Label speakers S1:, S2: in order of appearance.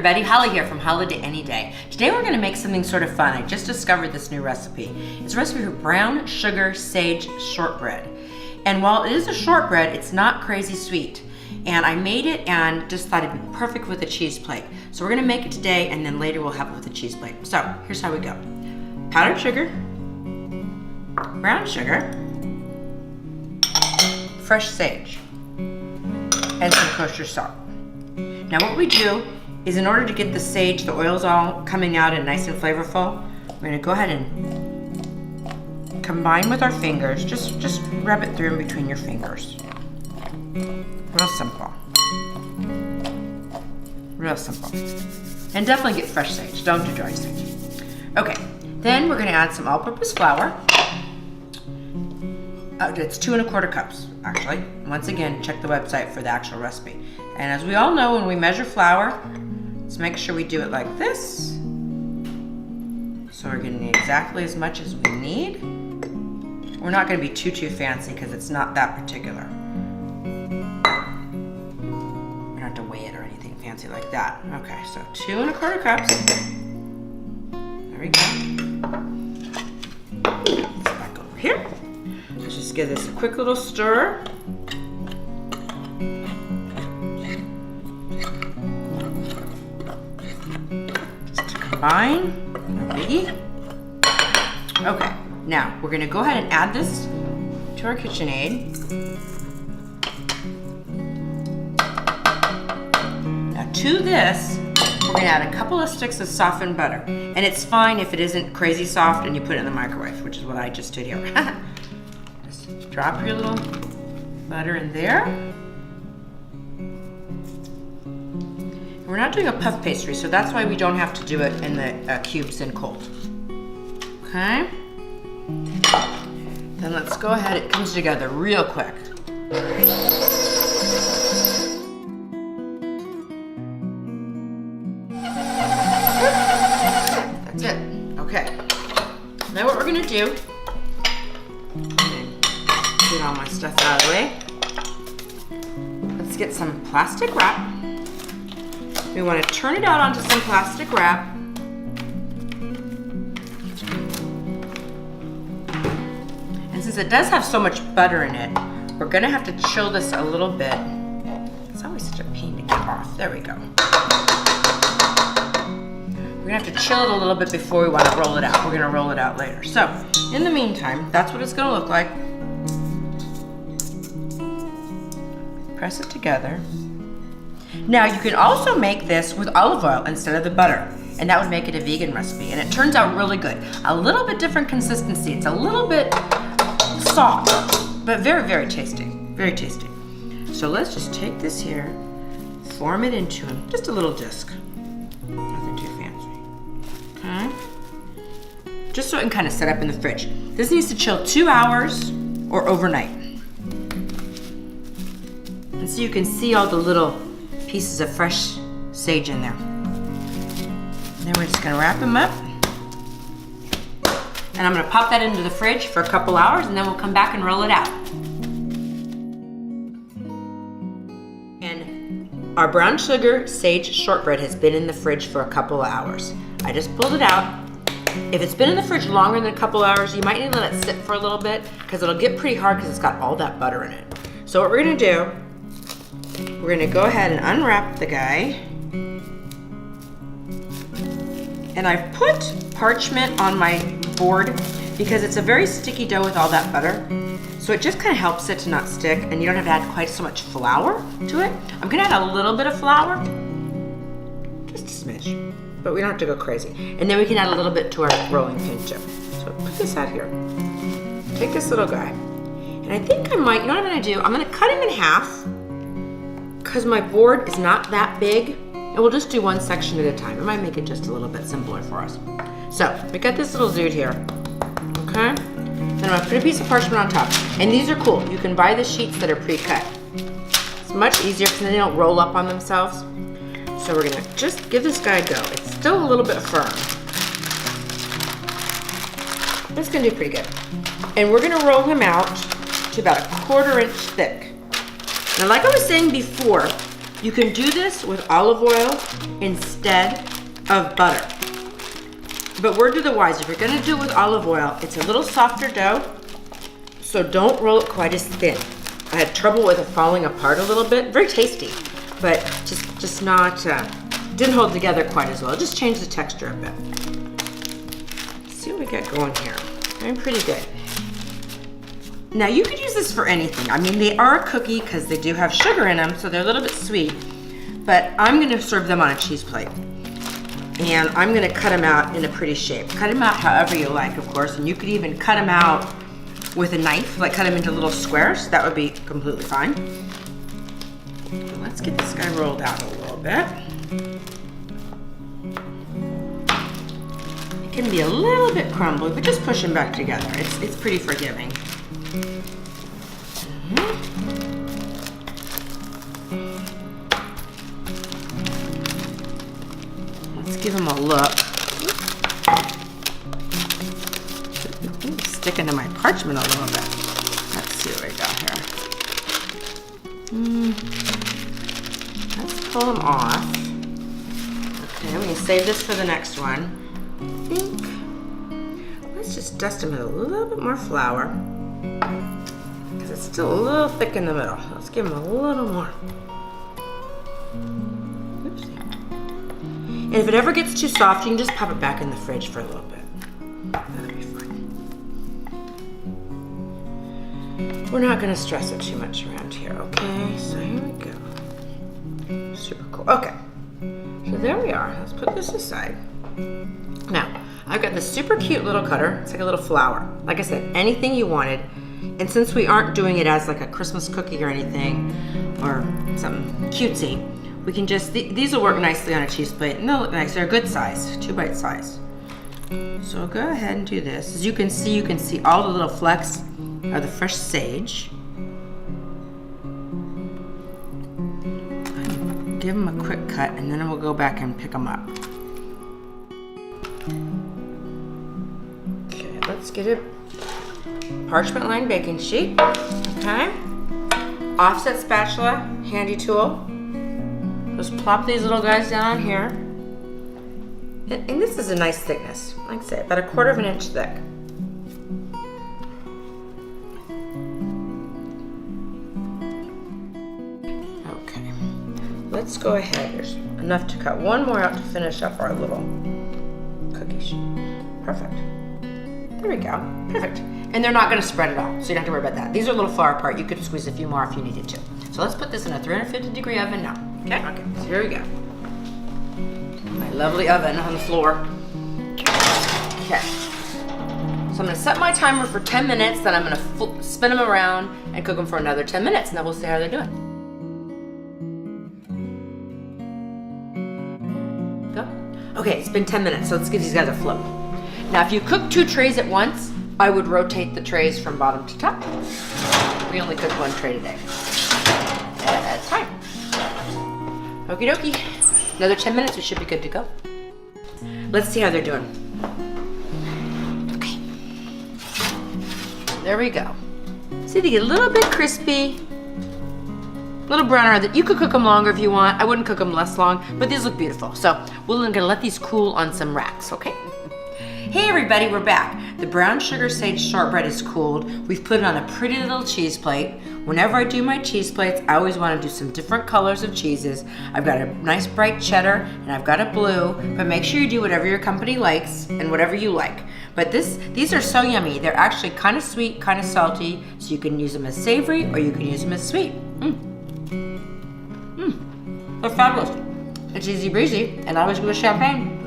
S1: everybody, Holly here from Holliday, Anyday. Today we're going to make something sort of fun. I just discovered this new recipe. It's a recipe for brown sugar sage shortbread. And while it is a shortbread, it's not crazy sweet. And I made it and just thought it'd be perfect with a cheese plate. So we're going to make it today and then later we'll have it with a cheese plate. So here's how we go. Powdered sugar, brown sugar, fresh sage, and some kosher salt. Now what we do is, in order to get the sage, the oils all coming out and nice and flavorful, we're going to go ahead and combine with our fingers. Just rub it through in between your fingers. Real simple. Real simple. And definitely get fresh sage. Don't do dry sage. Okay, then we're going to add some all-purpose flour. It's 2 1/4 cups, actually. Once again, check the website for the actual recipe. And as we all know, when we measure flour, let's make sure we do it like this. So we're getting exactly as much as we need. We're not going to be too fancy because it's not that particular. We don't have to weigh it or anything fancy like that. Okay, so 2 1/4 cups. There we go. Let's back over here. Let's just give this a quick little stir. Combine, no biggie. Okay, now we're gonna go ahead and add this to our KitchenAid. Now to this, we're gonna add a couple of sticks of softened butter. And it's fine if it isn't crazy soft and you put it in the microwave, which is what I just did here. Just drop your little butter in there. We're not doing a puff pastry, so that's why we don't have to do it in the cubes and cold. Okay? Then let's go ahead, it comes together real quick. That's it. Okay. Now what we're gonna do, get all my stuff out of the way. Let's get some plastic wrap. We want to turn it out onto some plastic wrap. And since it does have so much butter in it, we're going to have to chill this a little bit. It's always such a pain to get off. There we go. We're going to have to chill it a little bit before we want to roll it out. We're going to roll it out later. So, in the meantime, that's what it's going to look like. Press it together. Now you can also make this with olive oil instead of the butter, and that would make it a vegan recipe, and it turns out really good. A little bit different consistency. It's a little bit soft, but very, very tasty. Very tasty. So let's just take this here, form it into just a little disc. Nothing too fancy. Okay? Just so it can kind of set up in the fridge. This needs to chill 2 hours or overnight. And so you can see all the little pieces of fresh sage in there. And then we're just gonna wrap them up. And I'm gonna pop that into the fridge for a couple hours and then we'll come back and roll it out. And our brown sugar sage shortbread has been in the fridge for a couple of hours. I just pulled it out. If it's been in the fridge longer than a couple hours, you might need to let it sit for a little bit because it'll get pretty hard because it's got all that butter in it. So what we're gonna do, we're gonna go ahead and unwrap the guy. And I've put parchment on my board because it's a very sticky dough with all that butter. So it just kind of helps it to not stick and you don't have to add quite so much flour to it. I'm gonna add a little bit of flour, just a smidge, but we don't have to go crazy. And then we can add a little bit to our rolling pin too. So put this out here. Take this little guy. And I think I might, you know what I'm gonna do? I'm gonna cut him in half, because my board is not that big, and we'll just do one section at a time. It might make it just a little bit simpler for us. So, we got this little dude here, okay? Then I'm gonna put a piece of parchment on top. And these are cool. You can buy the sheets that are pre-cut. It's much easier because then they don't roll up on themselves. So we're gonna just give this guy a go. It's still a little bit firm. It's gonna do pretty good. And we're gonna roll him out to about 1/4 inch thick. Now, like I was saying before, You can do this with olive oil instead of butter. But word to the wise, if you're gonna do it with olive oil, it's a little softer dough, so don't roll it quite as thin. I had trouble with it falling apart a little bit. Very tasty, but just not, didn't hold together quite as well. Just changed the texture a bit. Let's see what we got going here. I'm pretty good. Now you could use this for anything. I mean, they are a cookie because they do have sugar in them, so they're a little bit sweet, but I'm gonna serve them on a cheese plate. And I'm gonna cut them out in a pretty shape. Cut them out however you like, of course, and you could even cut them out with a knife, like cut them into little squares. That would be completely fine. Let's get this guy rolled out a little bit. It can be a little bit crumbly, but just push them back together. It's pretty forgiving. Let's give them a look. Sticking to my parchment a little bit. Let's see what we got here. Let's pull them off. Okay, I'm gonna save this for the next one. I think, let's just dust them with a little bit more flour, because it's still a little thick in the middle. Let's give them a little more. Oopsie. And if it ever gets too soft, you can just pop it back in the fridge for a little bit. That'll be fine. We're not gonna stress it too much around here, okay? So here we go. Super cool. Okay, so there we are. Let's put this aside. Now, I've got this super cute little cutter. It's like a little flower. Like I said, anything you wanted. And since we aren't doing it as like a Christmas cookie or anything, or something cutesy, we can just, these will work nicely on a cheese plate, and they'll look nice. They're a good size, 2-bite size. So go ahead and do this. As you can see all the little flecks of the fresh sage. Give them a quick cut, and then we'll go back and pick them up. Okay, let's get a parchment lined baking sheet. Okay. Offset spatula, handy tool. Just plop these little guys down on here. And this is a nice thickness. Like I say, about 1/4 inch thick. Okay. Let's go ahead. There's enough to cut one more out to finish up our little cookie sheet. Perfect. There we go. Perfect. And they're not going to spread at all, so you don't have to worry about that. These are a little far apart. You could squeeze a few more if you needed to. So let's put this in a 350-degree oven now. Okay? Okay. So here we go. My lovely oven on the floor. Okay. So I'm going to set my timer for 10 minutes, then I'm going to spin them around and cook them for another 10 minutes, and then we'll see how they're doing. Go. Okay, it's been 10 minutes, so let's give these guys a flip. Now, if you cook 2 trays at once, I would rotate the trays from bottom to top. We only cook 1 tray today. That's fine. Okie dokie. Another 10 minutes, we should be good to go. Let's see how they're doing. Okay. There we go. See, they get a little bit crispy, a little browner. You could cook them longer if you want. I wouldn't cook them less long, but these look beautiful. So we're gonna let these cool on some racks, okay? Hey everybody, we're back. The brown sugar sage shortbread is cooled. We've put it on a pretty little cheese plate. Whenever I do my cheese plates, I always want to do some different colors of cheeses. I've got a nice bright cheddar and I've got a blue, but make sure you do whatever your company likes and whatever you like. But these are so yummy. They're actually kind of sweet, kind of salty, so you can use them as savory or you can use them as sweet. They're fabulous. It's easy breezy, and I always go with champagne.